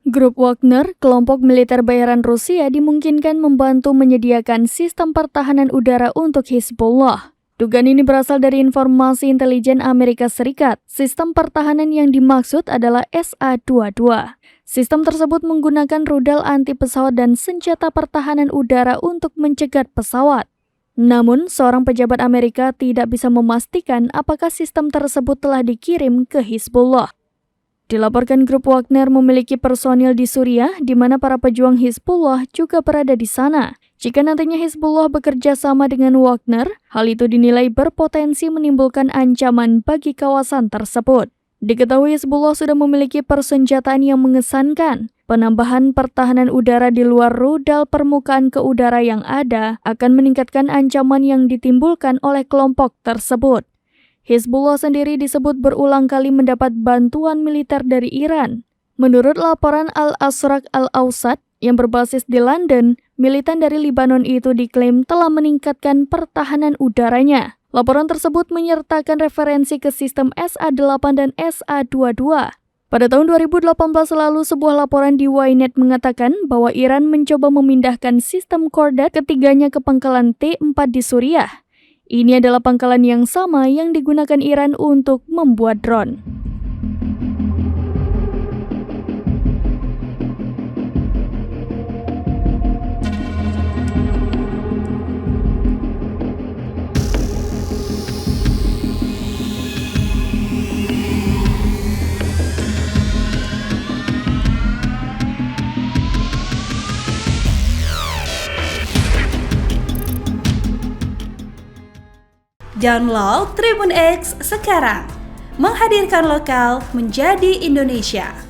Grup Wagner, kelompok militer bayaran Rusia, dimungkinkan membantu menyediakan sistem pertahanan udara untuk Hizbullah. Dugaan ini berasal dari informasi intelijen Amerika Serikat. Sistem pertahanan yang dimaksud adalah SA-22. Sistem tersebut menggunakan rudal anti pesawat dan senjata pertahanan udara untuk mencegat pesawat. Namun, seorang pejabat Amerika tidak bisa memastikan apakah sistem tersebut telah dikirim ke Hizbullah. Dilaporkan grup Wagner memiliki personil di Suriah, di mana para pejuang Hizbullah juga berada di sana. Jika nantinya Hizbullah bekerja sama dengan Wagner, hal itu dinilai berpotensi menimbulkan ancaman bagi kawasan tersebut. Diketahui Hizbullah sudah memiliki persenjataan yang mengesankan. Penambahan pertahanan udara di luar rudal permukaan ke udara yang ada akan meningkatkan ancaman yang ditimbulkan oleh kelompok tersebut. Hizbullah sendiri disebut berulang kali mendapat bantuan militer dari Iran. Menurut laporan Al-Ashraq Al-Awsat yang berbasis di London, militan dari Lebanon itu diklaim telah meningkatkan pertahanan udaranya. Laporan tersebut menyertakan referensi ke sistem SA-8 dan SA-22. Pada tahun 2018 lalu, sebuah laporan di Ynet mengatakan bahwa Iran mencoba memindahkan sistem Kordat ketiganya ke pangkalan T4 di Suriah. Ini adalah pangkalan yang sama yang digunakan Iran untuk membuat drone. Download Tribun X sekarang, menghadirkan lokal menjadi Indonesia.